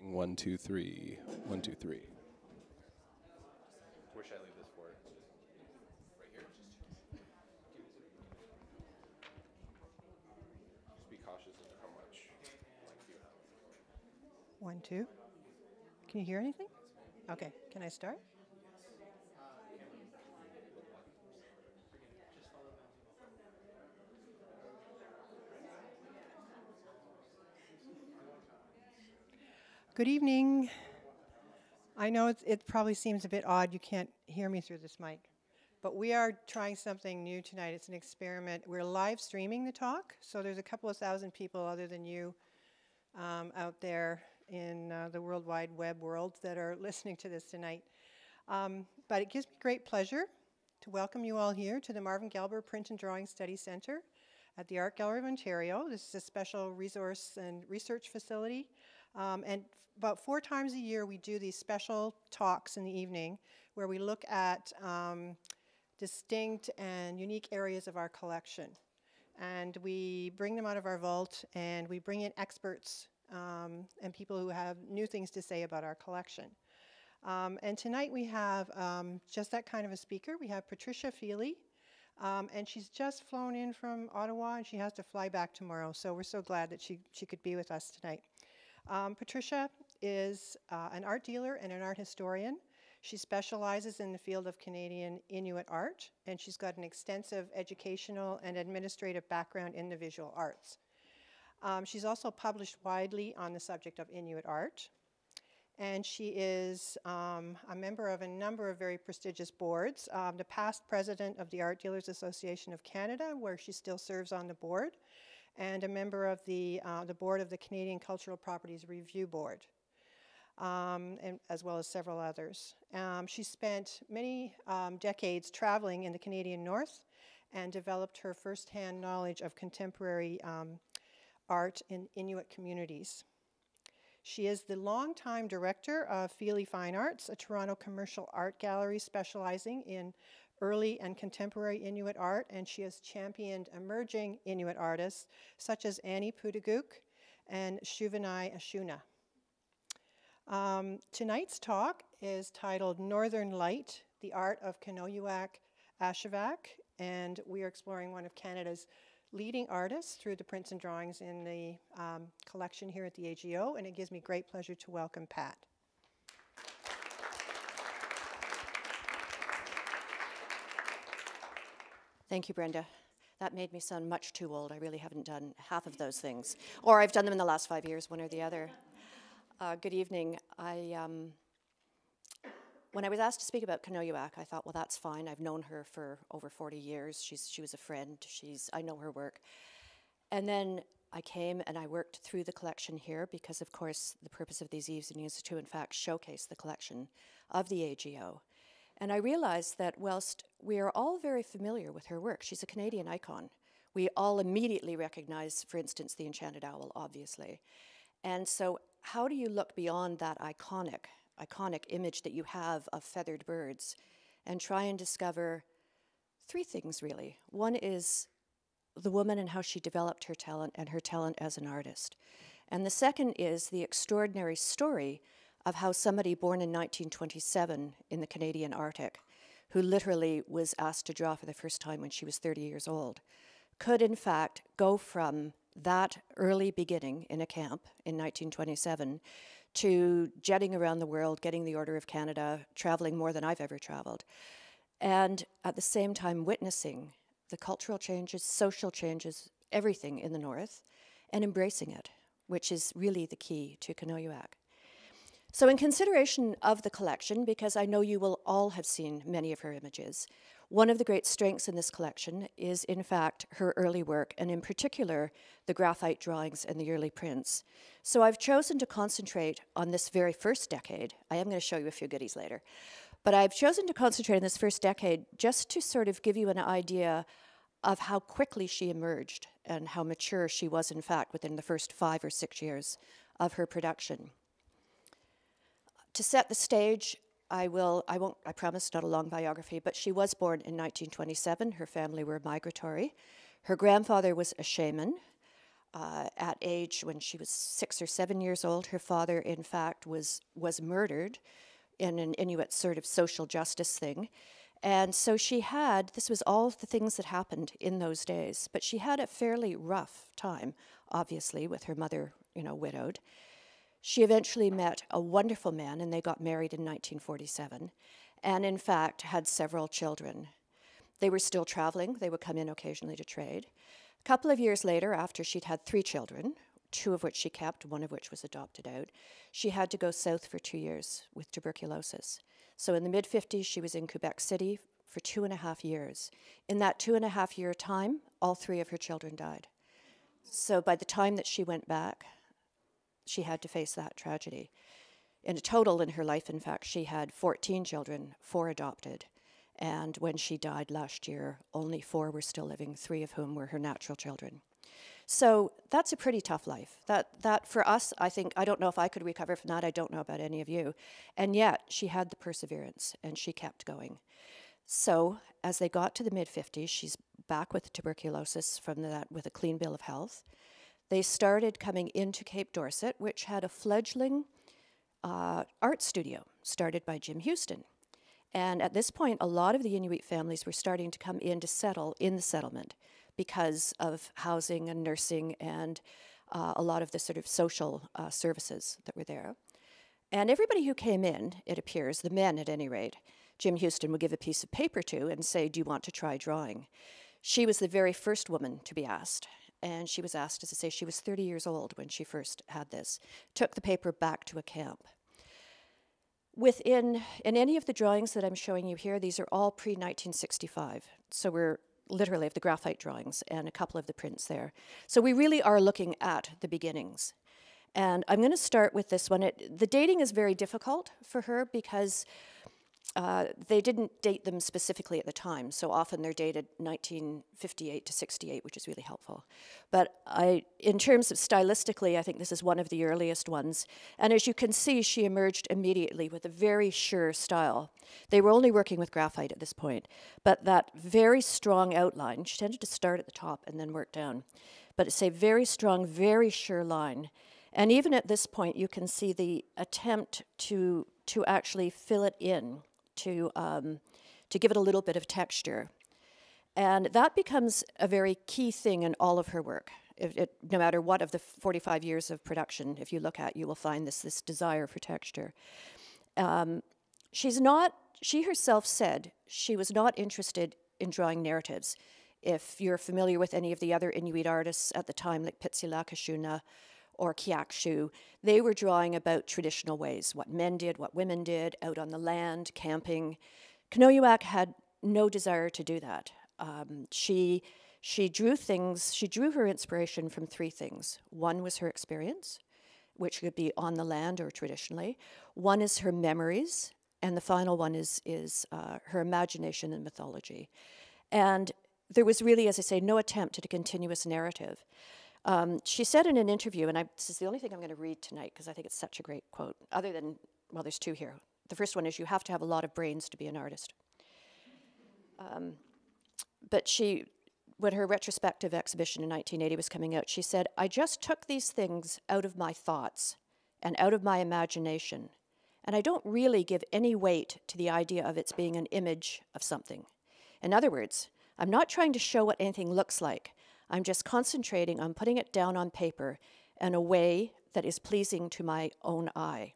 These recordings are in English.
Testing, 1, 2, 3. 1, 2, 3. Where should I leave this for? Right here? Just be cautious of how much length you have. 1, 2. Can you hear anything? Okay, can I start? Good evening. I know it probably seems a bit odd you can't hear me through this mic, but we are trying something new tonight. It's an experiment. We're live streaming the talk, so there's a couple of thousand people other than you out there in the World Wide Web world that are listening to this tonight. But it gives me great pleasure to welcome you all here to the Marvin Gelber Print and Drawing Study Center at the Art Gallery of Ontario. This is a special resource and research facility. And about 4 times a year we do these special talks in the evening where we look at distinct and unique areas of our collection. And we bring them out of our vault and we bring in experts and people who have new things to say about our collection. And tonight we have just that kind of a speaker. We have Patricia Feheley, and she's just flown in from Ottawa and she has to fly back tomorrow. So we're so glad that she could be with us tonight. Patricia is an art dealer and an art historian. She specializes in the field of Canadian Inuit art, and she's got an extensive educational and administrative background in the visual arts. She's also published widely on the subject of Inuit art, and she is a member of a number of very prestigious boards. The past president of the Art Dealers Association of Canada, where she still serves on the board, and a member of the board of the Canadian Cultural Properties Review Board, and as well as several others. She spent many decades traveling in the Canadian North and developed her first-hand knowledge of contemporary art in Inuit communities. She is the longtime director of Feheley Fine Arts, a Toronto commercial art gallery specializing in early and contemporary Inuit art, and she has championed emerging Inuit artists such as Annie Putaguk and Shuvenai Ashuna. Tonight's talk is titled Northern Light, the Art of Kenojuak Ashevak, and we are exploring one of Canada's leading artists through the prints and drawings in the collection here at the AGO, and it gives me great pleasure to welcome Pat. Thank you, Brenda. That made me sound much too old. I really haven't done half of those things. Or I've done them in the last 5 years, one or the other. Good evening. When I was asked to speak about Kenojuak, I thought, well, that's fine. I've known her for over 40 years. She was a friend. I know her work. And then I came and I worked through the collection here because, of course, the purpose of these evenings is to, in fact, showcase the collection of the AGO. And I realized that whilst we are all very familiar with her work, she's a Canadian icon. We all immediately recognize, for instance, the Enchanted Owl, obviously. And so how do you look beyond that iconic image that you have of feathered birds and try and discover 3 things, really? One is the woman and how she developed her talent and her talent as an artist. And the second is the extraordinary story of how somebody born in 1927 in the Canadian Arctic, who literally was asked to draw for the first time when she was 30 years old, could in fact go from that early beginning in a camp in 1927 to jetting around the world, getting the Order of Canada, traveling more than I've ever traveled, and at the same time witnessing the cultural changes, social changes, everything in the North, and embracing it, which is really the key to Kenojuak. So in consideration of the collection, because I know you will all have seen many of her images, one of the great strengths in this collection is, in fact, her early work, and in particular, the graphite drawings and the early prints. So I've chosen to concentrate on this very first decade. I am going to show you a few goodies later. But I've chosen to concentrate on this first decade just to sort of give you an idea of how quickly she emerged and how mature she was, in fact, within the first 5 or 6 years of her production. To set the stage, I promise not a long biography, but she was born in 1927. Her family were migratory. Her grandfather was a shaman. at age when she was 6 or 7 years old. Her father, in fact, was murdered in an Inuit sort of social justice thing. And so she had, this was all the things that happened in those days, but she had a fairly rough time, obviously, with her mother, widowed. She eventually met a wonderful man, and they got married in 1947, and in fact had several children. They were still traveling. They would come in occasionally to trade. A couple of years later, after she'd had 3 children, 2 of which she kept, 1 of which was adopted out, she had to go south for 2 years with tuberculosis. So in the mid-50s, she was in Quebec City for 2.5 years. In that 2.5-year time, all 3 of her children died. So by the time that she went back, she had to face that tragedy. In a total in her life, in fact, she had 14 children, 4 adopted. And when she died last year, only 4 were still living, 3 of whom were her natural children. So that's a pretty tough life. That for us, I think, I don't know if I could recover from that. I don't know about any of you. And yet, she had the perseverance, and she kept going. So as they got to the mid-50s, she's back with tuberculosis from that with a clean bill of health. They started coming into Cape Dorset, which had a fledgling art studio started by Jim Houston. And at this point, a lot of the Inuit families were starting to come in to settle in the settlement because of housing and nursing and a lot of the sort of social services that were there. And everybody who came in, it appears, the men at any rate, Jim Houston would give a piece of paper to and say, do you want to try drawing? She was the very first woman to be asked. And she was asked, as I say, she was 30 years old when she first had this, took the paper back to a camp. In any of the drawings that I'm showing you here, these are all pre-1965. So we're literally of the graphite drawings and a couple of the prints there. So we really are looking at the beginnings. And I'm going to start with this one. The dating is very difficult for her because they didn't date them specifically at the time. So often they're dated 1958 to 68, which is really helpful. But in terms of stylistically, I think this is one of the earliest ones. And as you can see, she emerged immediately with a very sure style. They were only working with graphite at this point. But that very strong outline, she tended to start at the top and then work down. But it's a very strong, very sure line. And even at this point, you can see the attempt to actually fill it in, to give it a little bit of texture. And that becomes a very key thing in all of her work. No matter what of the 45 years of production, if you look at, you will find this desire for texture. She herself said she was not interested in drawing narratives. If you're familiar with any of the other Inuit artists at the time, like Pitsilakashuna or Kiakshu, they were drawing about traditional ways, what men did, what women did, out on the land, camping. Kenojuak had no desire to do that. She drew her inspiration from 3 things. One was her experience, which could be on the land or traditionally. One is her memories, and the final one is her imagination and mythology. And there was really, as I say, no attempt at a continuous narrative. She said in an interview, and this is the only thing I'm going to read tonight because I think it's such a great quote, other than, well, there's 2 here. The first one is, you have to have a lot of brains to be an artist. But when her retrospective exhibition in 1980 was coming out, she said, I just took these things out of my thoughts and out of my imagination, and I don't really give any weight to the idea of its being an image of something. In other words, I'm not trying to show what anything looks like. I'm just concentrating on putting it down on paper in a way that is pleasing to my own eye.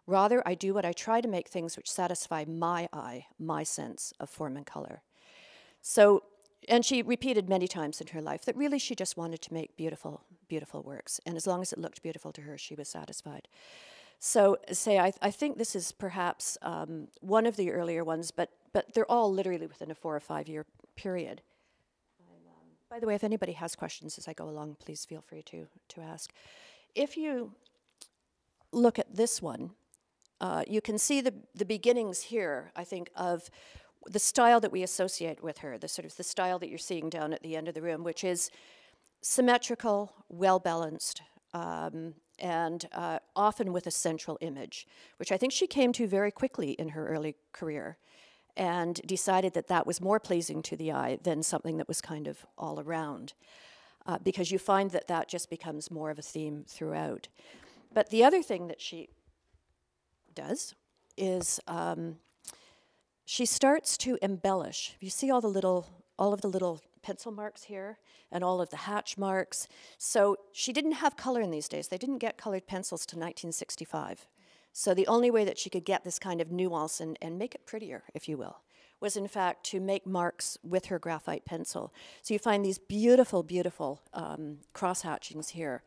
Rather, I do what I try to make things which satisfy my eye, my sense of form and color. So, and she repeated many times in her life that really she just wanted to make beautiful, beautiful works. And as long as it looked beautiful to her, she was satisfied. So, I think this is perhaps one of the earlier ones, but they're all literally within a 4 or 5 year period. By the way, if anybody has questions as I go along, please feel free to ask. If you look at this one, you can see the beginnings here, I think, of the style that we associate with her, the style that you're seeing down at the end of the room, which is symmetrical, well-balanced, and often with a central image, which I think she came to very quickly in her early career, and decided that that was more pleasing to the eye than something that was kind of all around. because you find that that just becomes more of a theme throughout. But the other thing that she does is she starts to embellish. You see all of the little pencil marks here and all of the hatch marks. So she didn't have color in these days. They didn't get colored pencils till 1965. So the only way that she could get this kind of nuance and make it prettier, if you will, was in fact to make marks with her graphite pencil. So you find these beautiful, beautiful cross-hatchings here.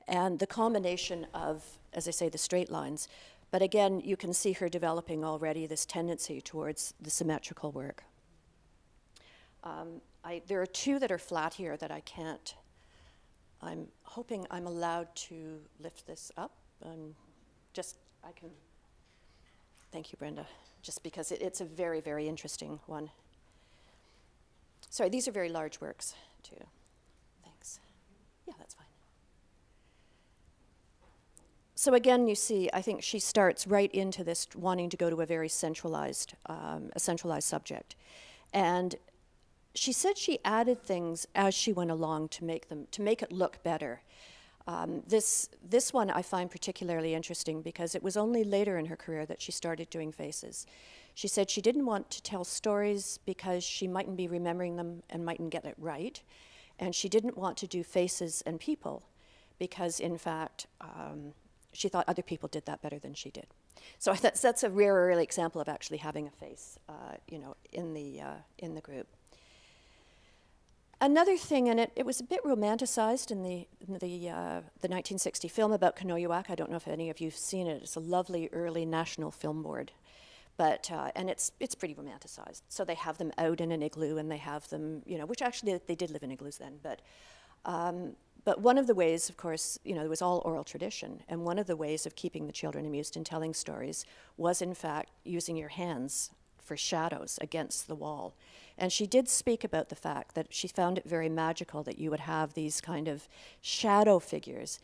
And the combination of, as I say, the straight lines. But again, you can see her developing already this tendency towards the symmetrical work. There are two that are flat here that I can't. I'm hoping I'm allowed to lift this up. I can. Thank you, Brenda. Just because it's a very, very interesting one. Sorry, these are very large works, too. Thanks. Yeah, that's fine. So again, you see, I think she starts right into this wanting to go to a very centralized subject. And she said she added things as she went along to make it look better. This one I find particularly interesting because it was only later in her career that she started doing faces. She said she didn't want to tell stories because she mightn't be remembering them and mightn't get it right. And she didn't want to do faces and people because, in fact, she thought other people did that better than she did. So that's a rare early example of actually having a face, in the group. Another thing, and it was a bit romanticized in the 1960 film about Kenojuak. I don't know if any of you've seen it. It's a lovely early National Film Board, but and it's pretty romanticized. So they have them out in an igloo, and they have them, which actually they did live in igloos then. But one of the ways, of course, it was all oral tradition, and one of the ways of keeping the children amused and telling stories was, in fact, using your hands for shadows against the wall. And she did speak about the fact that she found it very magical that you would have these kind of shadow figures.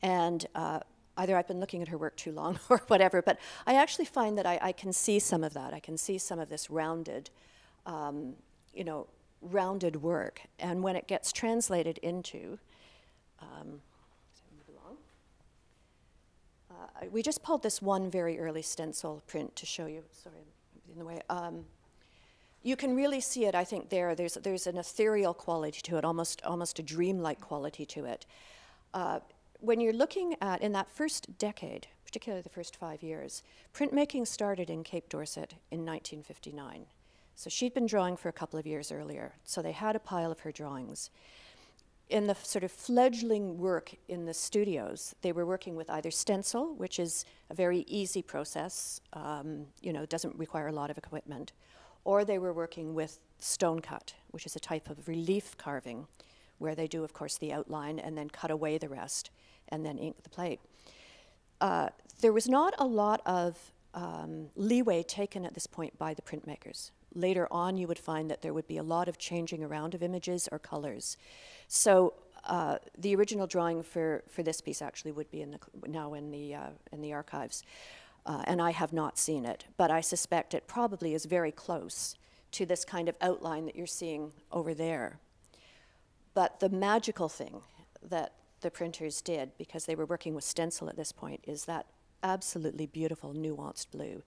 And either I've been looking at her work too long or whatever, but I actually find that I can see some of that. I can see some of this rounded, rounded work. And when it gets translated into, we just pulled this one very early stencil print to show you. Sorry, I'm in the way. You can really see it, I think, there. There's an ethereal quality to it, almost a dreamlike quality to it. When you're looking at, in that first decade, particularly the first 5 years, printmaking started in Cape Dorset in 1959. So she'd been drawing for a couple of years earlier, so they had a pile of her drawings. In the sort of fledgling work in the studios, they were working with either stencil, which is a very easy process, doesn't require a lot of equipment, or they were working with stone cut, which is a type of relief carving, where they do, of course, the outline and then cut away the rest and then ink the plate. There was not a lot of leeway taken at this point by the printmakers. Later on, you would find that there would be a lot of changing around of images or colors. So the original drawing for this piece actually would be now in the archives. And I have not seen it, but I suspect it probably is very close to this kind of outline that you're seeing over there. But the magical thing that the printers did, because they were working with stencil at this point, is that absolutely beautiful nuanced blue.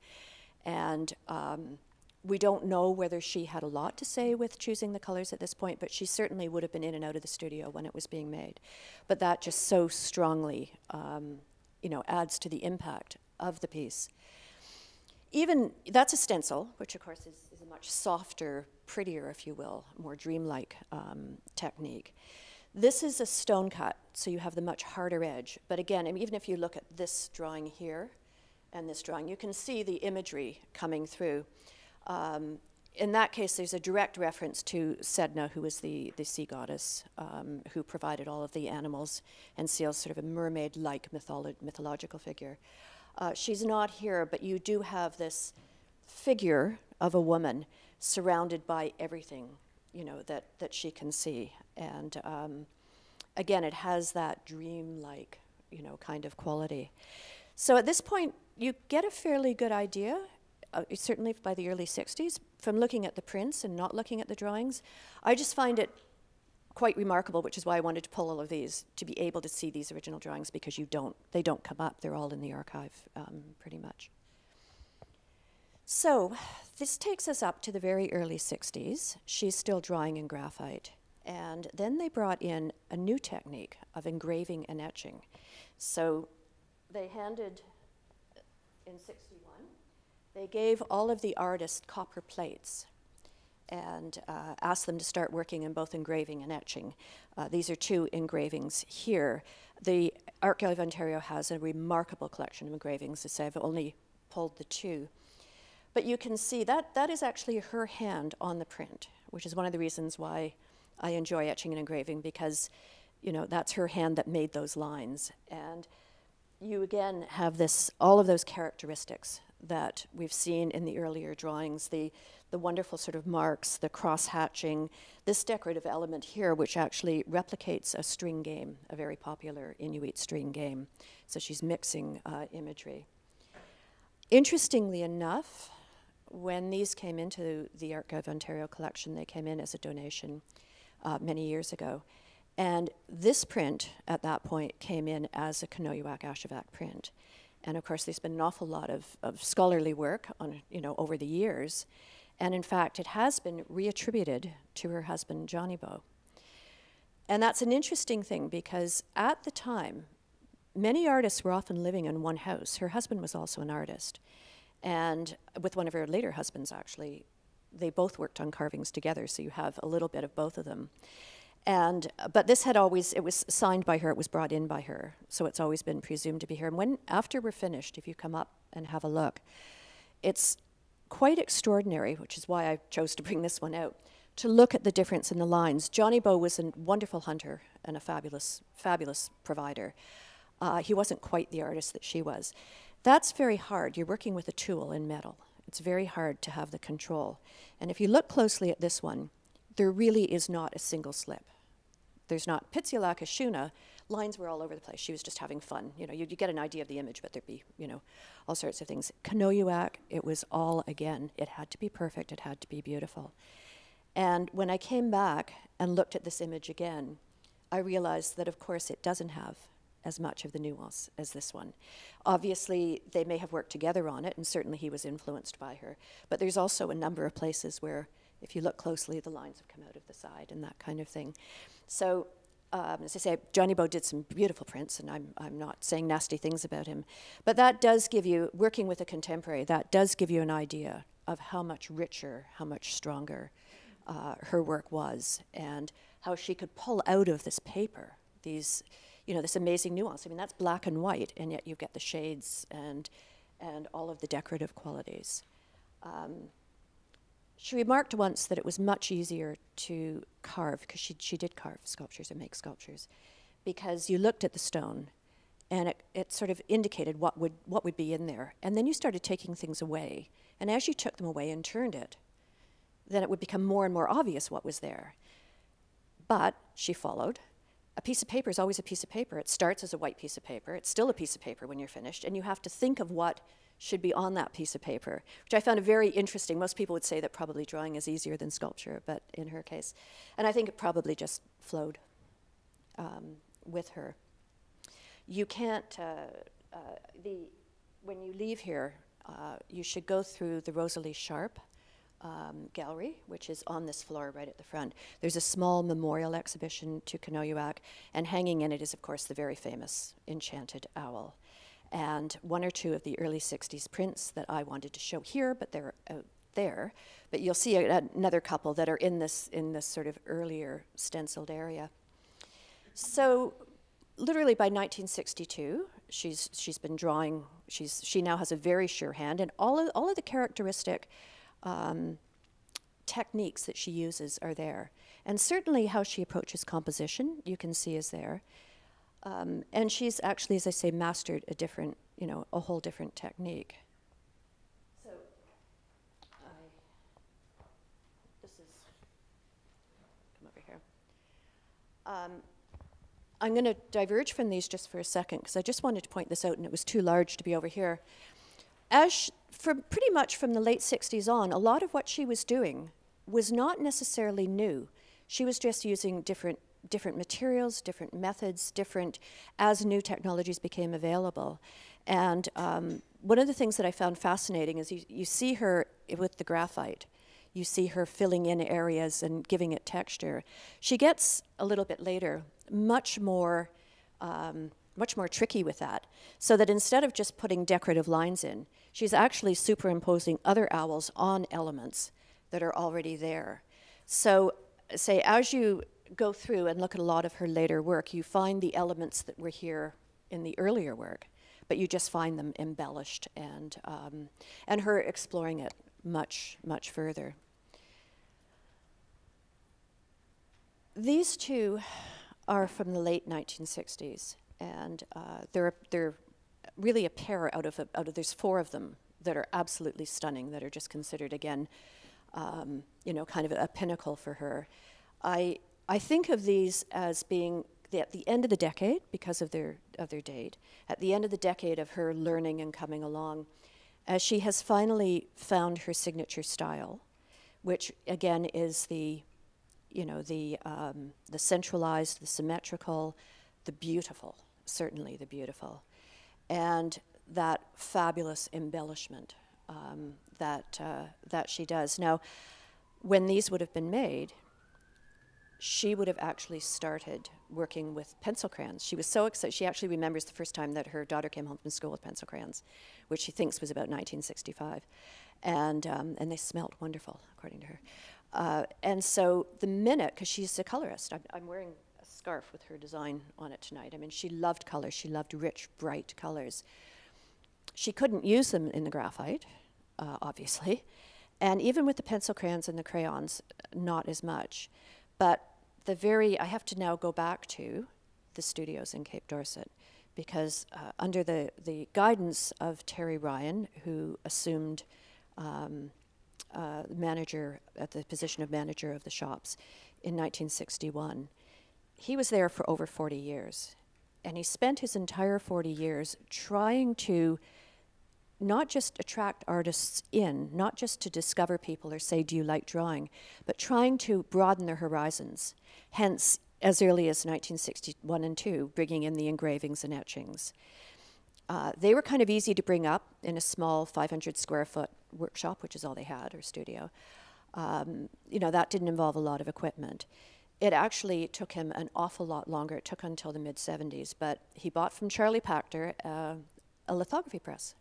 And we don't know whether she had a lot to say with choosing the colors at this point, but she certainly would have been in and out of the studio when it was being made. But that just so strongly, adds to the impact of the piece. Even, that's a stencil, which of course is a much softer, prettier, if you will, more dreamlike technique. This is a stone cut, so you have the much harder edge. But again, even if you look at this drawing here and this drawing, you can see the imagery coming through. In that case, there's a direct reference to Sedna, who was the sea goddess, who provided all of the animals and seals, sort of a mermaid-like mythological figure. She's not here, but you do have this figure of a woman surrounded by everything, that she can see. And again, it has that dream-like, kind of quality. So at this point, you get a fairly good idea, certainly by the early 60s, from looking at the prints and not looking at the drawings. I just find it quite remarkable, which is why I wanted to pull all of these, to be able to see these original drawings, because they don't come up. They're all in the archive, pretty much. So this takes us up to the very early 60s. She's still drawing in graphite. And then they brought in a new technique of engraving and etching. So they handed, in 61, they gave all of the artists copper plates and asked them to start working in both engraving and etching. These are 2 engravings here. The Archive of Ontario has a remarkable collection of engravings. As I say, I've only pulled the 2. But you can see that is actually her hand on the print, which is one of the reasons why I enjoy etching and engraving, because, you know, that's her hand that made those lines. And you again have all of those characteristics that we've seen in the earlier drawings, the wonderful sort of marks, the cross-hatching, this decorative element here, which actually replicates a string game, a very popular Inuit string game. So she's mixing imagery. Interestingly enough, when these came into the Archive of Ontario collection, they came in as a donation many years ago. And this print, at that point, came in as a Kenojuak Ashevak print. And of course, there's been an awful lot of scholarly work on, you know, over the years. And in fact, it has been reattributed to her husband, Johnny Bo. And that's an interesting thing, because at the time, many artists were often living in one house. Her husband was also an artist. And with one of her later husbands, actually, they both worked on carvings together, so you have a little bit of both of them. But this had always, it was signed by her, it was brought in by her, so it's always been presumed to be her. And after we're finished, if you come up and have a look, it's quite extraordinary, which is why I chose to bring this one out, to look at the difference in the lines. Johnny Bo was a wonderful hunter and a fabulous, fabulous provider. He wasn't quite the artist that she was. That's very hard. You're working with a tool in metal. It's very hard to have the control. And if you look closely at this one, there really is not a single slip. There's not. Pitzialaka Shuna, lines were all over the place. She was just having fun. You know, you get an idea of the image, but there'd be, you know, all sorts of things. Kenojuak, it was all, again, it had to be perfect. It had to be beautiful. And when I came back and looked at this image again, I realized that, of course, it doesn't have as much of the nuance as this one. Obviously, they may have worked together on it, and certainly he was influenced by her. But there's also a number of places where, if you look closely, the lines have come out of the side and that kind of thing. So, as I say, Johnny Bo did some beautiful prints, and I'm not saying nasty things about him. But that does give you, working with a contemporary, that does give you an idea of how much richer, how much stronger her work was, and how she could pull out of this paper these, you know, this amazing nuance. I mean, that's black and white, and yet you get the shades and all of the decorative qualities. She remarked once that it was much easier to carve, because she did carve sculptures and make sculptures, because you looked at the stone, and it sort of indicated what would be in there, and then you started taking things away, and as you took them away and turned it, then it would become more and more obvious what was there. But she followed. A piece of paper is always a piece of paper. It starts as a white piece of paper. It's still a piece of paper when you're finished, and you have to think of what should be on that piece of paper, which I found very interesting. Most people would say that probably drawing is easier than sculpture, but in her case. And I think it probably just flowed with her. You can't, when you leave here, you should go through the Rosalie Sharp gallery, which is on this floor right at the front. There's a small memorial exhibition to Kenojuak, and hanging in it is, of course, the very famous enchanted owl. And one or two of the early 60s prints that I wanted to show here, but they're out there. But you'll see another couple that are in this sort of earlier stenciled area. So literally by 1962, she's been drawing. She now has a very sure hand, and all of the characteristic techniques that she uses are there. And certainly how she approaches composition, you can see is there. And she's actually, as I say, mastered a different, you know, a whole different technique. So, this is, come over here. I'm going to diverge from these just for a second, because I just wanted to point this out, and it was too large to be over here. Pretty much from the late 60s on, a lot of what she was doing was not necessarily new. She was just using different materials, different methods, as new technologies became available. And one of the things that I found fascinating is you see her with the graphite. You see her filling in areas and giving it texture. She gets, a little bit later, much more tricky with that, so that instead of just putting decorative lines in, she's actually superimposing other owls on elements that are already there. So, say, as you go through and look at a lot of her later work, you find the elements that were here in the earlier work, but you just find them embellished and her exploring it much, much further. These two are from the late 1960s, and they're really a pair out of there's 4 of them that are absolutely stunning, that are just considered, again, kind of a pinnacle for her. I think of these as being at the end of the decade, because of their date, at the end of the decade of her learning and coming along, as she has finally found her signature style, which again is the centralized, the symmetrical, the beautiful, certainly the beautiful, and that fabulous embellishment that she does. Now, when these would have been made, she would have actually started working with pencil crayons. She was so excited. She actually remembers the first time that her daughter came home from school with pencil crayons, which she thinks was about 1965. And they smelled wonderful, according to her. And so the minute, because she's a colorist, I'm wearing a scarf with her design on it tonight. I mean, she loved colors. She loved rich, bright colors. She couldn't use them in the graphite, obviously. And even with the pencil crayons and the crayons, not as much. But I have to now go back to the studios in Cape Dorset, because under the guidance of Terry Ryan, who assumed manager at the position of manager of the shops in 1961, he was there for over 40 years. And he spent his entire 40 years trying to not just attract artists in, not just to discover people or say, do you like drawing, but trying to broaden their horizons. Hence, as early as 1961 and 2, bringing in the engravings and etchings. They were kind of easy to bring up in a small 500 square foot workshop, which is all they had, or studio. That didn't involve a lot of equipment. It actually took him an awful lot longer. It took until the mid-70s, but he bought from Charlie Pachter a lithography press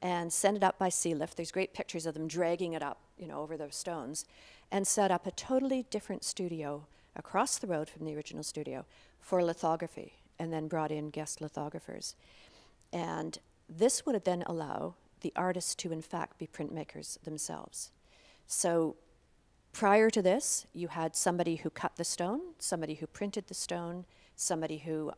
and sent it up by sea lift. There's great pictures of them dragging it up, over those stones, and set up a totally different studio across the road from the original studio for lithography, and then brought in guest lithographers. And this would then allow the artists to, in fact, be printmakers themselves. So prior to this, you had somebody who cut the stone, somebody who printed the stone, somebody who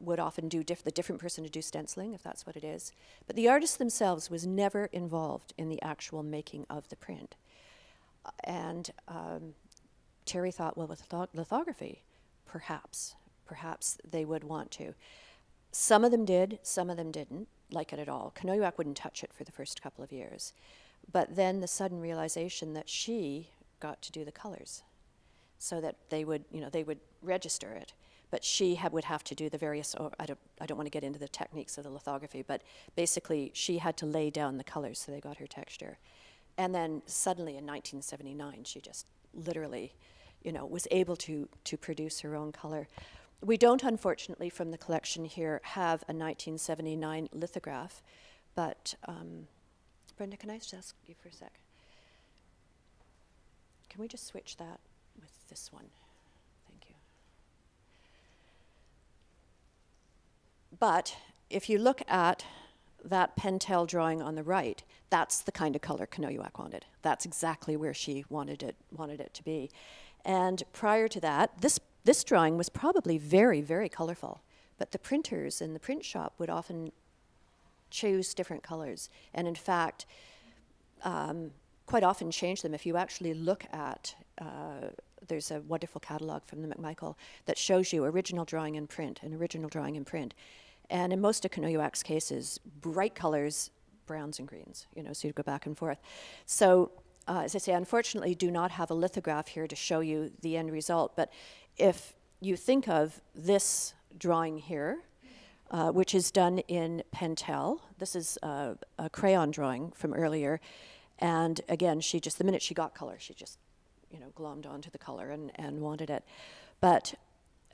would often do the different person to do stenciling, if that's what it is. But the artist themselves was never involved in the actual making of the print. And Terry thought, well, with lithography, perhaps they would want to. Some of them did, some of them didn't like it at all. Kenojuak wouldn't touch it for the first couple of years. But then the sudden realization that she got to do the colors, so that they would register it. But she would have to do the various, I don't want to get into the techniques of the lithography, but basically she had to lay down the colors so they got her texture. And then suddenly in 1979, she just literally, was able to produce her own color. We don't, unfortunately, from the collection here, have a 1979 lithograph, but Brenda, can I just ask you for a sec? Can we just switch that with this one? Thank you. But if you look at that Pentel drawing on the right, that's the kind of color Kenojuak wanted. That's exactly where she wanted it to be. And prior to that, this drawing was probably very, very colorful, but the printers in the print shop would often choose different colors, and in fact, quite often change them. If you actually look at, there's a wonderful catalog from the McMichael that shows you original drawing in print and original drawing in print. And in most of Kenojuak's cases, bright colors, browns and greens, so you go back and forth. So as I say, unfortunately do not have a lithograph here to show you the end result, but if you think of this drawing here, which is done in Pentel. This is a crayon drawing from earlier. And again, she just, the minute she got color, she just, glommed onto the color and wanted it. But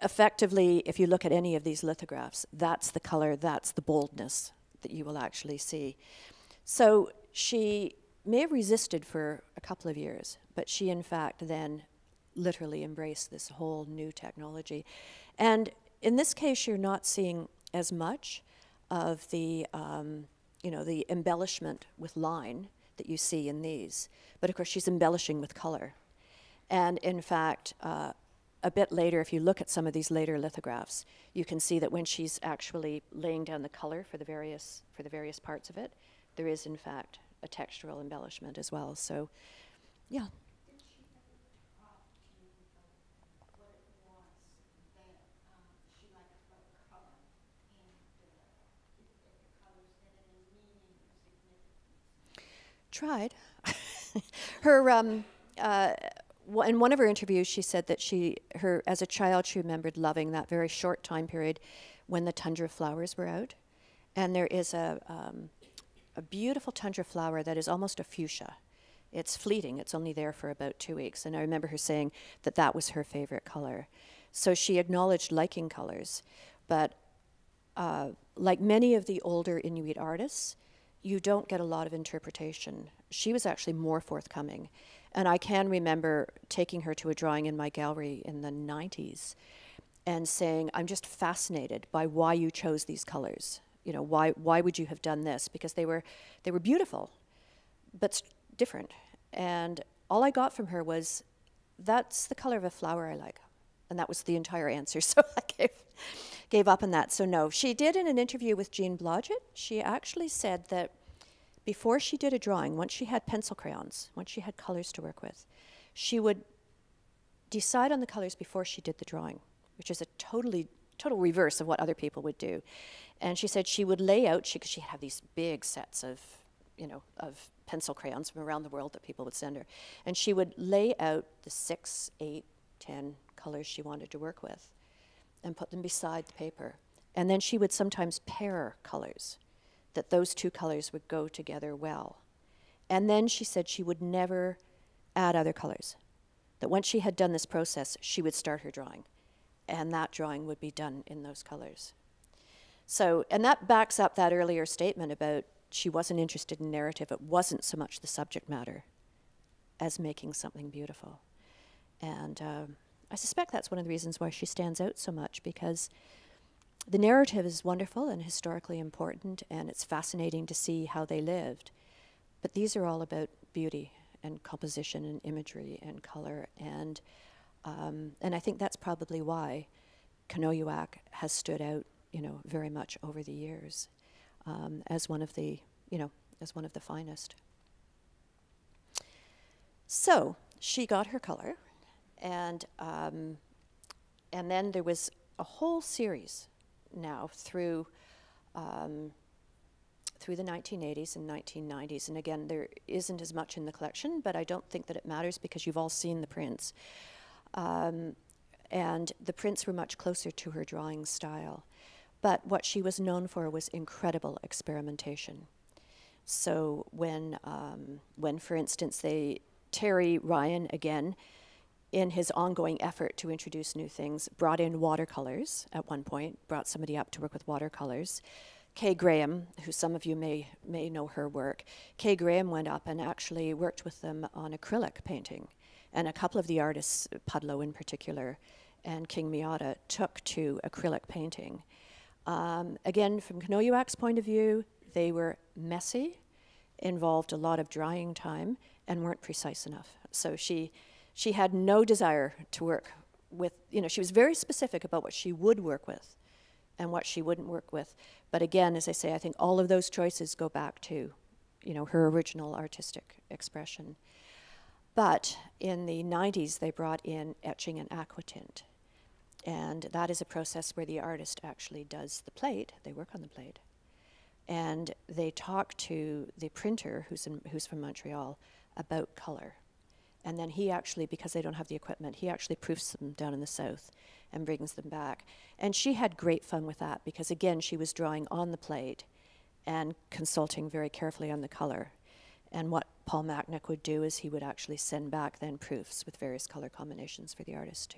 effectively, if you look at any of these lithographs, that's the color, that's the boldness that you will actually see. So she may have resisted for a couple of years, but she in fact then literally embraced this whole new technology. And in this case, you're not seeing as much of the, the embellishment with line that you see in these. But of course, she's embellishing with color. And in fact, a bit later, if you look at some of these later lithographs, you can see that when she's actually laying down the color for the various parts of it, there is in fact a textural embellishment as well. So, yeah. Tried. In one of her interviews, she said that as a child, she remembered loving that very short time period when the tundra flowers were out. And there is a beautiful tundra flower that is almost a fuchsia. It's fleeting. It's only there for about 2 weeks. And I remember her saying that that was her favorite color. So she acknowledged liking colors. But like many of the older Inuit artists, you don't get a lot of interpretation. She was actually more forthcoming. And I can remember taking her to a drawing in my gallery in the 90s and saying, I'm just fascinated by why you chose these colors. Why would you have done this? Because they were beautiful, but different. And all I got from her was, that's the color of a flower I like. And that was the entire answer. So I gave up on that. So no, she did in an interview with Jean Blodgett, she actually said that before she did a drawing, once she had pencil crayons, once she had colors to work with, she would decide on the colors before she did the drawing, which is a total reverse of what other people would do. And she said she would lay out, because she'd have these big sets of pencil crayons from around the world that people would send her. And she would lay out the 6, 8, 10 colors she wanted to work with and put them beside the paper. And then she would sometimes pair colors, that those two colors would go together well. And then she said she would never add other colors, that once she had done this process, she would start her drawing, and that drawing would be done in those colors. So, and that backs up that earlier statement about she wasn't interested in narrative. It wasn't so much the subject matter as making something beautiful. And I suspect that's one of the reasons why she stands out so much, because the narrative is wonderful and historically important, and it's fascinating to see how they lived. But these are all about beauty and composition and imagery and color, and I think that's probably why Kenojuak has stood out, very much over the years as one of the, finest. So she got her color, and then there was a whole series now through the 1980s and 1990s. And again, there isn't as much in the collection, but I don't think that it matters because you've all seen the prints. And the prints were much closer to her drawing style. But what she was known for was incredible experimentation. So when for instance, Terry Ryan, again, in his ongoing effort to introduce new things, brought in watercolors at one point, brought somebody up to work with watercolors. Kay Graham, who some of you may know her work, Kay Graham went up and actually worked with them on acrylic painting. And a couple of the artists, Pudlow in particular, and King Miata, took to acrylic painting. Again, from Kenojuak's point of view, they were messy, involved a lot of drying time, and weren't precise enough. So she had no desire to work with, she was very specific about what she would work with and what she wouldn't work with. But again, as I say, I think all of those choices go back to, her original artistic expression. But in the 90s, they brought in etching and aquatint. And that is a process where the artist actually does the plate. They work on the plate. And they talk to the printer, who's from Montreal, about color. And then he actually, because they don't have the equipment, he actually proofs them down in the south and brings them back. And she had great fun with that because, again, she was drawing on the plate and consulting very carefully on the color. And what Paul Macknick would do is he would actually send back then proofs with various color combinations for the artist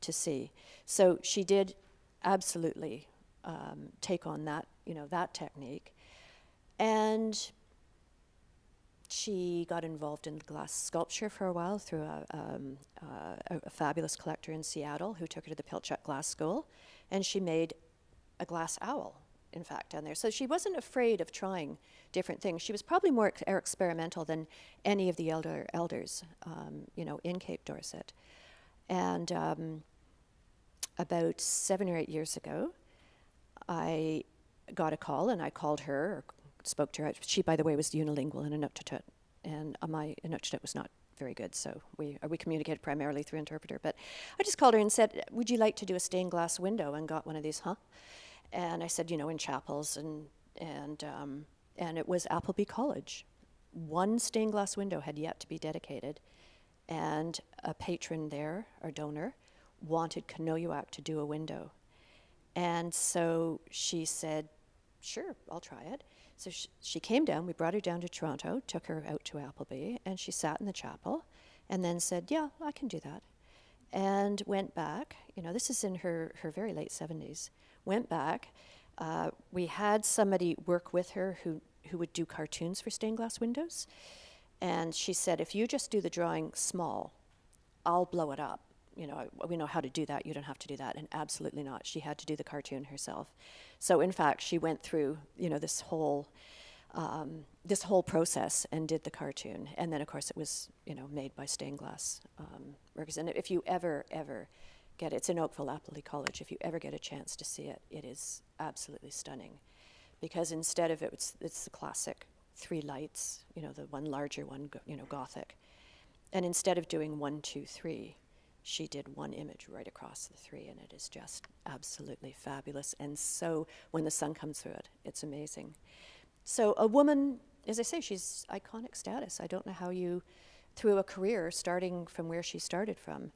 to see. So she did absolutely take on that, that technique. And she got involved in glass sculpture for a while through a fabulous collector in Seattle who took her to the Pilchuck Glass School, and she made a glass owl, in fact, down there. So she wasn't afraid of trying different things. She was probably more experimental than any of the elders, in Cape Dorset. And about 7 or 8 years ago, I got a call, and I called her, or spoke to her. She, by the way, was unilingual in Inuktitut, and my Inuktitut was not very good, so we communicated primarily through interpreter. But I just called her and said, would you like to do a stained glass window? And got one of these, And I said, in chapels, and it was Appleby College. One stained glass window had yet to be dedicated, and a patron there, or donor, wanted Kenojuak to do a window. And so she said, sure, I'll try it. So she came down, we brought her down to Toronto, took her out to Appleby, and she sat in the chapel and then said, yeah, I can do that. And went back, this is in her very late 70s, went back. We had somebody work with her who would do cartoons for stained glass windows. And she said, if you just do the drawing small, I'll blow it up. We know how to do that. You don't have to do that. And absolutely not. She had to do the cartoon herself. So in fact, she went through, this whole process and did the cartoon. And then, of course, it was, made by stained glass workers. And if you ever get it, it's in Oakville, Appleby College. If you ever get a chance to see it, it is absolutely stunning. Because instead of it's the classic 3 lights, the one larger one, Gothic. And instead of doing 1, 2, 3, she did one image right across the 3, and it is just absolutely fabulous. And so when the sun comes through it, it's amazing. So a woman, as I say, she's iconic status. I don't know how you, through a career, starting from where she started from,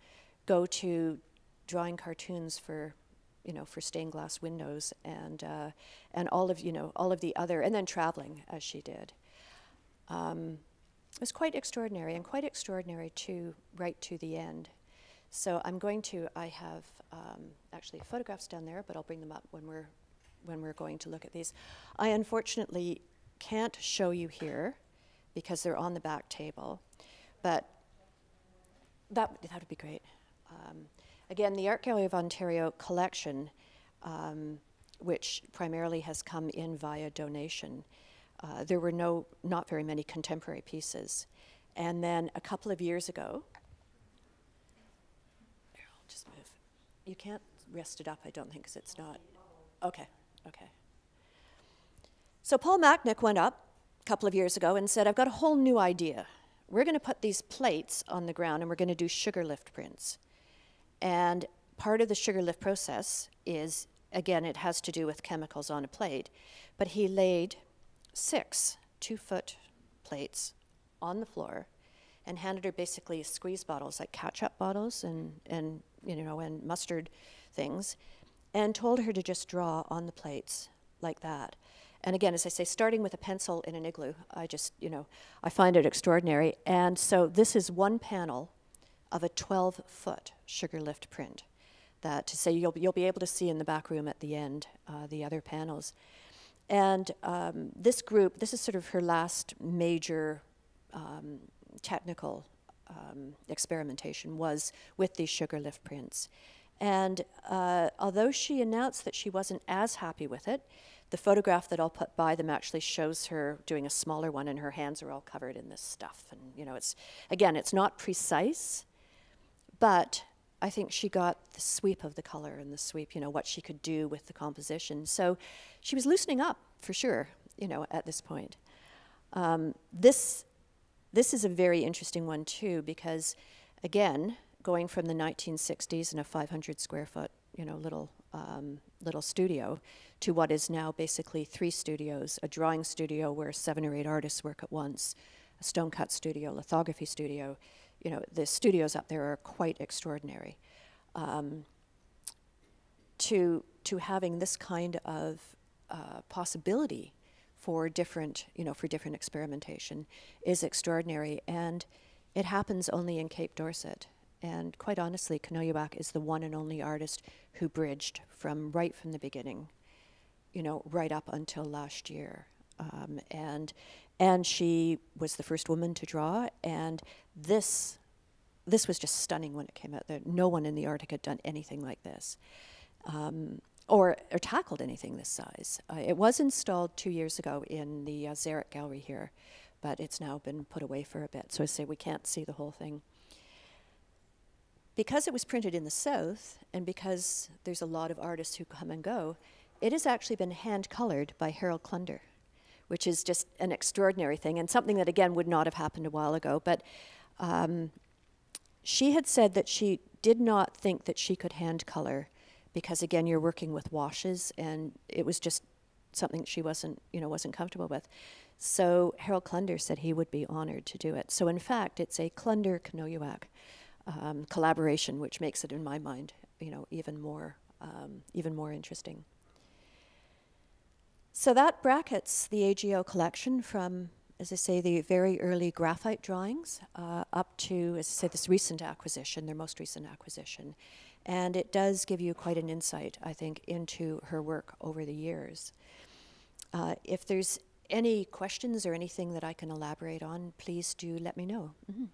go to drawing cartoons for stained glass windows and all of the other, and then traveling as she did. It was quite extraordinary, and quite extraordinary too, right to the end. So I have actually photographs down there, but I'll bring them up when we're going to look at these. I unfortunately can't show you here because they're on the back table, but that would be great. Again, the Art Gallery of Ontario collection, which primarily has come in via donation, there were not very many contemporary pieces. And then a couple of years ago, just move. You can't rest it up, I don't think, because it's not. Okay. So Paul Macknick went up a couple of years ago and said, I've got a whole new idea. We're going to put these plates on the ground and we're going to do sugar lift prints. And part of the sugar lift process is, again, it has to do with chemicals on a plate, but he laid 6 2-foot plates on the floor and handed her basically squeeze bottles, like ketchup bottles and mustard things, and told her to just draw on the plates like that. And again, as I say, starting with a pencil in an igloo, I find it extraordinary. And so this is one panel of a 12-foot sugar lift print that, to say, you'll be able to see in the back room at the end, the other panels. And this group, this is sort of her last major technical experimentation, was with these sugar lift prints. And although she announced that she wasn't as happy with it, the photograph that I'll put by them actually shows her doing a smaller one, and her hands are all covered in this stuff. And it's not precise, but I think she got the sweep of the color and the sweep, what she could do with the composition. So she was loosening up for sure, at this point. This is a very interesting one too, because again, going from the 1960s in a 500 square foot, little studio, to what is now basically 3 studios, a drawing studio where 7 or 8 artists work at once, a stone cut studio, lithography studio. You know, the studios up there are quite extraordinary. To having this kind of possibility for different, for different experimentation is extraordinary, and it happens only in Cape Dorset. And quite honestly, Kenojuak is the one and only artist who bridged right from the beginning, right up until last year. And she was the first woman to draw, and this was just stunning when it came out. No one in the Arctic had done anything like this, or tackled anything this size. It was installed 2 years ago in the Zarek Gallery here, but it's now been put away for a bit, so I say we can't see the whole thing. Because it was printed in the South, and because there's a lot of artists who come and go, it has actually been hand-colored by Harold Clunder, which is just an extraordinary thing, and something that, again, would not have happened a while ago. But she had said that she did not think that she could hand-color because, again, you're working with washes, and it was just something that she wasn't comfortable with. So Harold Clunder said he would be honored to do it. So, in fact, it's a Clunder-Kenojuak collaboration, which makes it, in my mind, even more interesting. So that brackets the AGO collection from, as I say, the very early graphite drawings up to, as I say, this recent acquisition, their most recent acquisition. And it does give you quite an insight, I think, into her work over the years. If there's any questions or anything that I can elaborate on, please do let me know. Mm-hmm.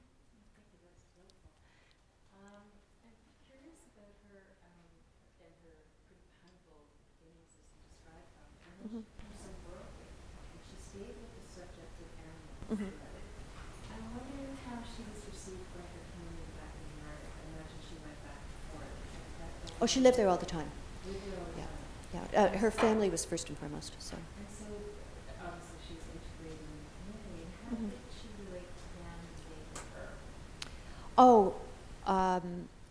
Mm-hmm. I wonder how she was received by her community back in the Arctic. I imagine she went back and forth. Oh, she lived there all the time. Lived there all the time. Yeah. Her family was first and foremost. So. And so, obviously, she's integrated in the community. And how did she relate to them and they to her? Oh,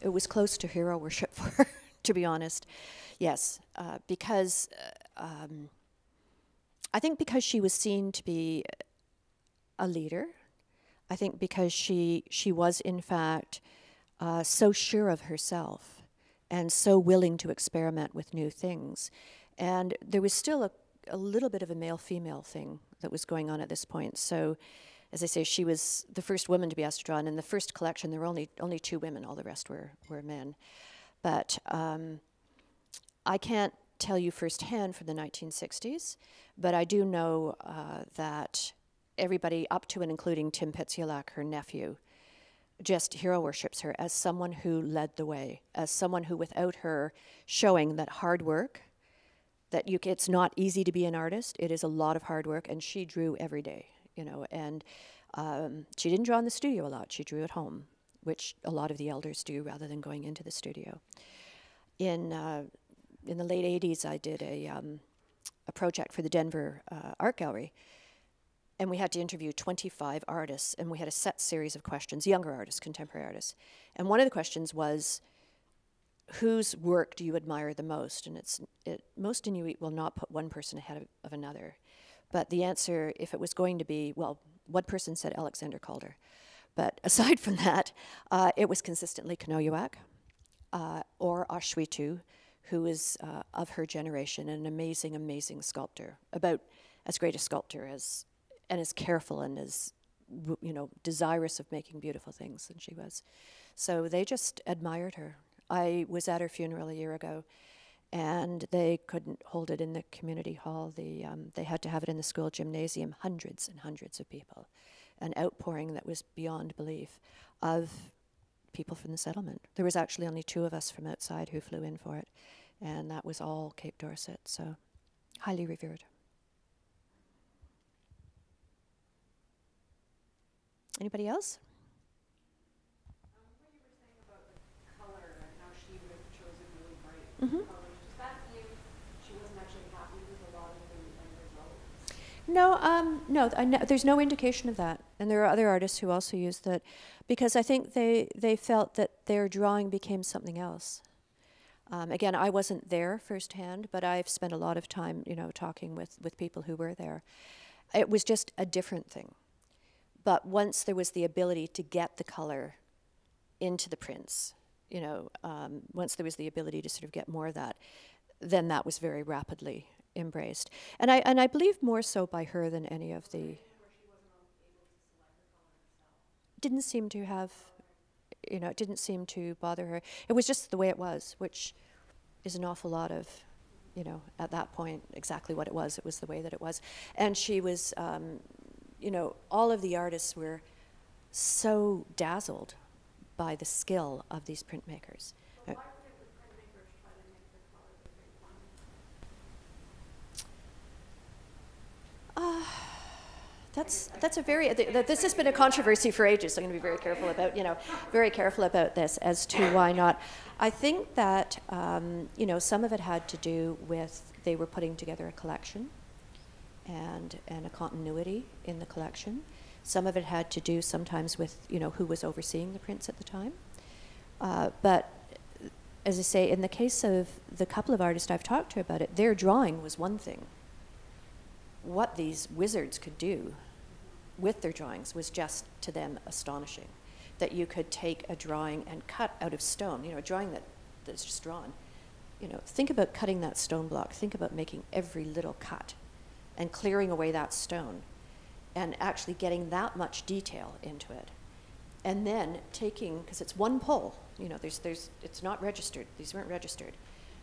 it was close to hero worship for her, to be honest. Yes, because I think because she was seen to be a leader. I think because she was, in fact, so sure of herself and so willing to experiment with new things. And there was still a little bit of a male-female thing that was going on at this point. So, as I say, she was the first woman to be asked to draw, and in the first collection there were only 2 women, all the rest were men. But I can't tell you firsthand from the 1960s, but I do know that everybody up to and including Tim Petziolak, her nephew, just hero worships her as someone who led the way, as someone who, without her showing that hard work, that it's not easy to be an artist, it is a lot of hard work, and she drew every day, and she didn't draw in the studio a lot, she drew at home, which a lot of the elders do rather than going into the studio. In the late 80s, I did a project for the Denver Art Gallery, and we had to interview 25 artists, and we had a set series of questions, younger artists, contemporary artists. And one of the questions was, whose work do you admire the most? And most Inuit will not put one person ahead of another. But the answer, if it was going to be, well, one person said Alexander Calder. But aside from that, it was consistently Kenojuak or Ashwitu, who is of her generation, an amazing, amazing sculptor, about as great a sculptor and as careful and as, desirous of making beautiful things than she was. So they just admired her. I was at her funeral a year ago, and they couldn't hold it in the community hall. They had to have it in the school gymnasium, hundreds and hundreds of people, an outpouring that was beyond belief of people from the settlement. There was actually only 2 of us from outside who flew in for it, and that was all Cape Dorset, so highly revered. Anybody else? What you were saying about the color and how she would have chosen really bright colors, does that mean she wasn't actually happy with a lot of the end results? No, there's no indication of that. And there are other artists who also use that, because I think they felt that their drawing became something else. Again, I wasn't there firsthand, but I've spent a lot of time, talking with people who were there. It was just a different thing. But once there was the ability to get the color into the prints, you know, once there was the ability to sort of get more of that, then that was very rapidly embraced. And I believe more so by her than any of the... Didn't seem to have, you know, it didn't seem to bother her. It was just the way it was, which is an awful lot of, you know, at that point, exactly what it was. It was the way that it was. And she was, you know, all of the artists were so dazzled by the skill of these printmakers. Why wouldn't the printmakers try to make the color that they wanted? That's a very, this has been a controversy for ages, so I'm going to be very careful about, you know, very careful about this as to why not. I think that, you know, some of it had to do with they were putting together a collection and a continuity in the collection. Some of it had to do sometimes with, you know, who was overseeing the prints at the time. But as I say, in the case of the couple of artists I've talked to about it, their drawing was one thing. What these wizards could do with their drawings was just, to them, astonishing. That you could take a drawing and cut out of stone, you know, a drawing that's just drawn. You know, think about cutting that stone block. Think about making every little cut and clearing away that stone and actually getting that much detail into it. And then taking, because it's one pull, you know, it's not registered. These weren't registered.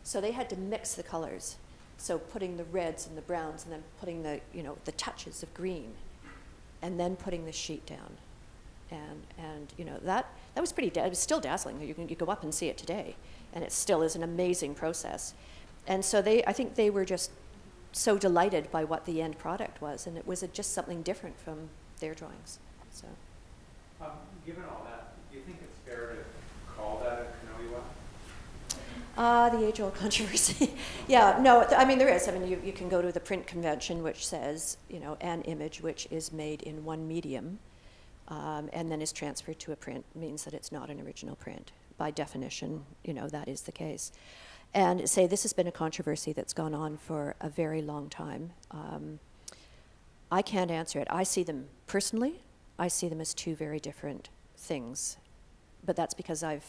So they had to mix the colors. So putting the reds and the browns and then putting the, you know, the touches of green and then putting the sheet down. And you know, that was pretty, it was still dazzling. You go up and see it today, and it still is an amazing process. And so I think they were just so delighted by what the end product was, and it was just something different from their drawings. So. Given all that, do you think it's fair to call that a Kenojuak? The age-old controversy. Yeah, no, I mean, there is. I mean, you can go to the print convention, which says, you know, an image which is made in one medium and then is transferred to a print means that it's not an original print. By definition, you know, that is the case. And say this has been a controversy that's gone on for a very long time. I can't answer it. I see them personally, I see them as two very different things. But that's because I've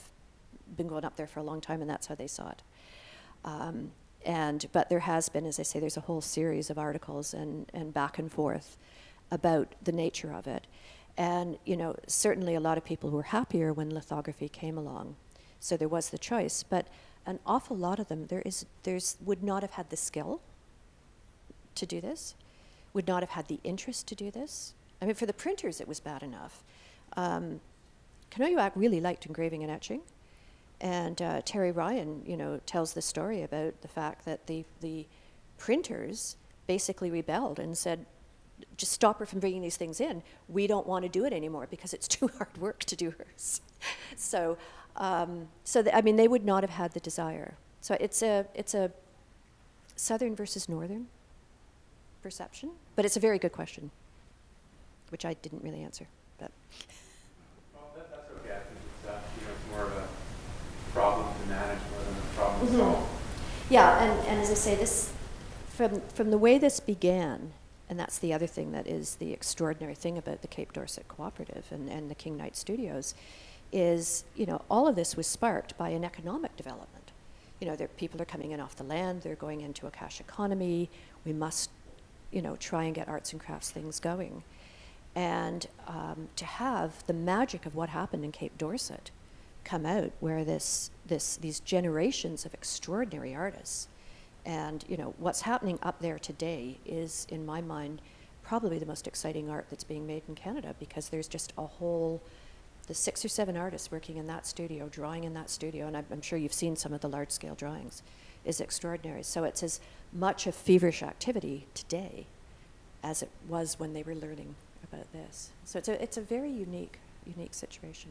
been going up there for a long time, and that's how they saw it. But there has been, as I say, there's a whole series of articles and back and forth about the nature of it. And, you know, certainly a lot of people were happier when lithography came along. So there was the choice. But an awful lot of them, would not have had the skill to do this, would not have had the interest to do this. I mean, for the printers, it was bad enough. Kenojuak really liked engraving and etching. And Terry Ryan, you know, tells the story about the fact that the printers basically rebelled and said, just stop her from bringing these things in. We don't want to do it anymore because it's too hard work to do hers. So, I mean, they would not have had the desire. So it's a southern versus northern perception, but it's a very good question, which I didn't really answer. But. Well, that's okay. I think it's, you know, it's more of a problem to manage more than a problem to solve. Yeah, and as I say, this from the way this began, and that's the other thing that is the extraordinary thing about the Cape Dorset Cooperative and the King Knight Studios, is, you know, all of this was sparked by an economic development. You know, people are coming in off the land, they're going into a cash economy, we must, you know, try and get arts and crafts things going. And to have the magic of what happened in Cape Dorset come out, where these generations of extraordinary artists, and, you know, what's happening up there today is, in my mind, probably the most exciting art that's being made in Canada, because there's just the 6 or 7 artists working in that studio, drawing in that studio, and I'm sure you've seen some of the large-scale drawings, is extraordinary. So it's as much a feverish activity today as it was when they were learning about this. So it's a very unique situation.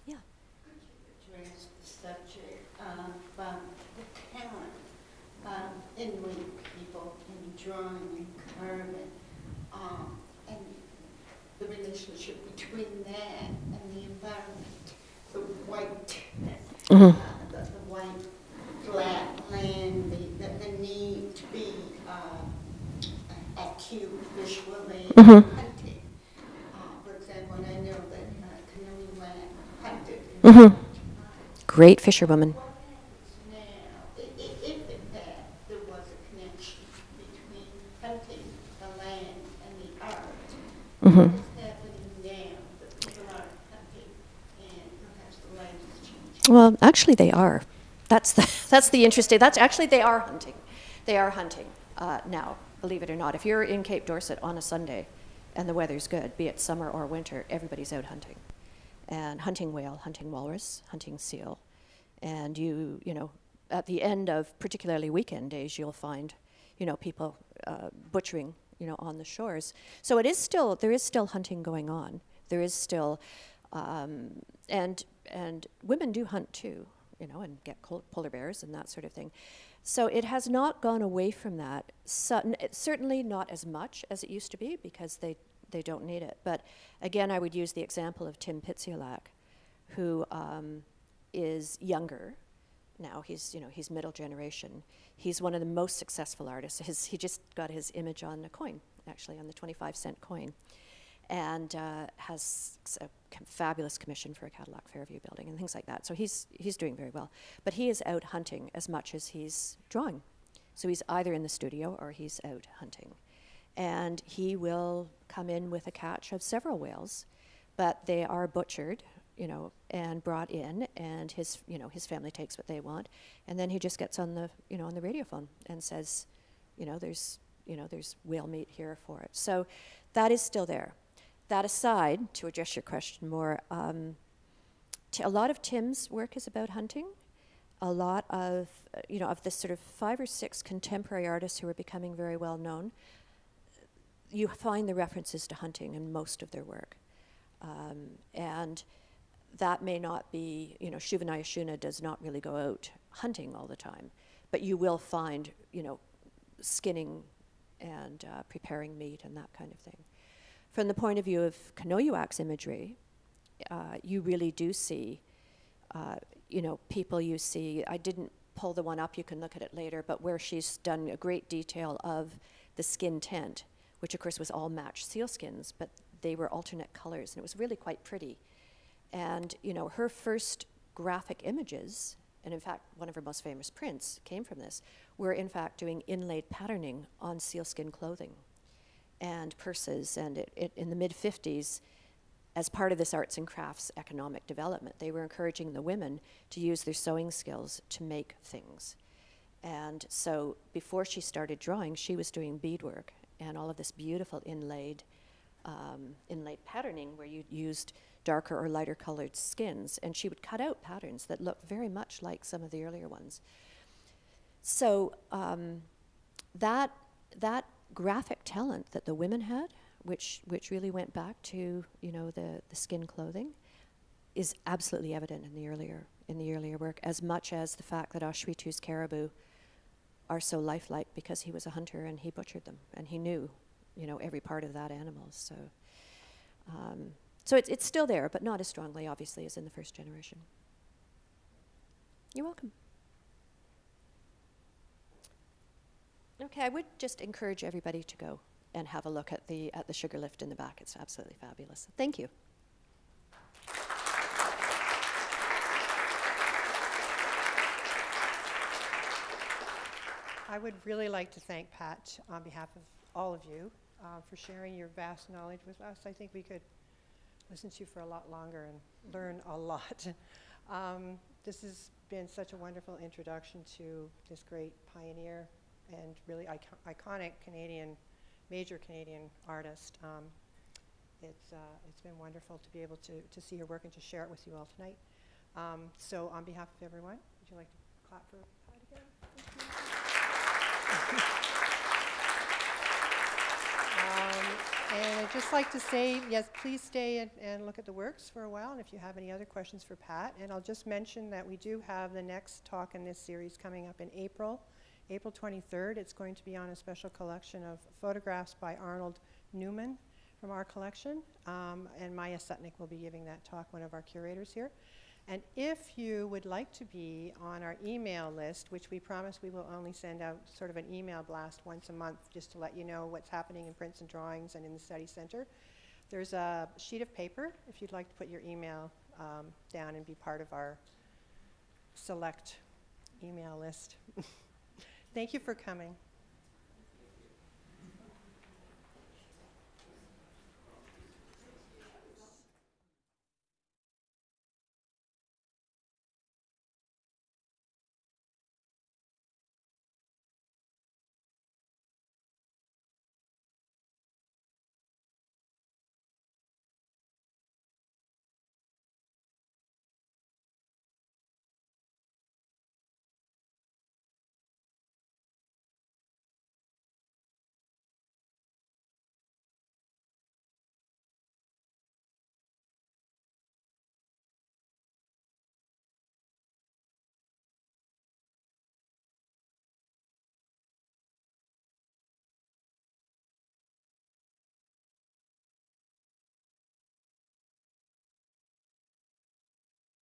Yeah. Could you address the subject of the talent of Inuit people in drawing and carving, and the relationship between that and the environment, the white, the white flat land, the need to be a cute visually hunting. For example, and I know that Kenojuak hunted. Great fisherwoman. Now, if in fact there was a connection between hunting the land and the art, what is happening now that people are hunting and perhaps the land is changing? Well, actually, they are. That's the interesting. That's actually they are hunting. They are hunting now. Believe it or not, if you're in Cape Dorset on a Sunday, and the weather's good, be it summer or winter, everybody's out hunting, and hunting whale, hunting walrus, hunting seal, and you know, at the end of particularly weekend days, you'll find, you know, people butchering, you know, on the shores. So it is still, there is still hunting going on. There is still, and women do hunt too, you know, and get polar bears and that sort of thing. So it has not gone away from that. Certainly not as much as it used to be because they don't need it. But again, I would use the example of Tim Pitziolak, who is younger now. He's, you know, he's middle generation. He's one of the most successful artists. He just got his image on a coin, actually, on the 25-cent coin, and has a fabulous commission for a Cadillac Fairview building and things like that. So he's doing very well. But he is out hunting as much as he's drawing. So he's either in the studio or he's out hunting. And he will come in with a catch of several whales, but they are butchered, you know, and brought in, and his, you know, his family takes what they want, and then he just gets on the, you know, on the radiophone and says, there's whale meat here for it. So that is still there. That aside, to address your question more, a lot of Tim's work is about hunting. A lot of, of this sort of 5 or 6 contemporary artists who are becoming very well known, you find the references to hunting in most of their work. And that may not be, Shuvanaia Shuna does not really go out hunting all the time, but you will find, skinning and preparing meat and that kind of thing. From the point of view of Kenojuak's imagery, you really do see, people you see, I didn't pull the one up, you can look at it later, but where she's done a great detail of the skin tent, which of course was all matched sealskins, but they were alternate colors, and it was really quite pretty. And, her first graphic images, and in fact, one of her most famous prints came from this, were in fact doing inlaid patterning on sealskin clothing and purses. And in the mid-50s, as part of this arts and crafts economic development, they were encouraging the women to use their sewing skills to make things. And so before she started drawing, she was doing beadwork and all of this beautiful inlaid patterning where you used darker or lighter colored skins, and she would cut out patterns that looked very much like some of the earlier ones. So that graphic talent that the women had, which really went back to the skin clothing, is absolutely evident in the earlier work, as much as the fact that Ashwitu's caribou are so lifelike because he was a hunter and he butchered them and he knew every part of that animal. So so it's still there, but not as strongly, obviously, as in the first generation. You're welcome. Okay, I would just encourage everybody to go and have a look at the sugar lift in the back. It's absolutely fabulous. Thank you. I would really like to thank Pat on behalf of all of you for sharing your vast knowledge with us. I think we could listen to you for a lot longer and learn a lot. This has been such a wonderful introduction to this great pioneer and really iconic major Canadian artist. It's been wonderful to be able to see her work and to share it with you all tonight. So on behalf of everyone, would you like to clap for Pat again? And I'd just like to say, yes, please stay and look at the works for a while, and if you have any other questions for Pat. And I'll just mention that we do have the next talk in this series coming up in April 23rd. It's going to be on a special collection of photographs by Arnold Newman from our collection. And Maya Sutnick will be giving that talk, one of our curators here. And if you would like to be on our email list, which we promise we will only send out sort of an email blast once a month just to let you know what's happening in prints and drawings and in the study center, there's a sheet of paper if you'd like to put your email down and be part of our select email list. Thank you for coming.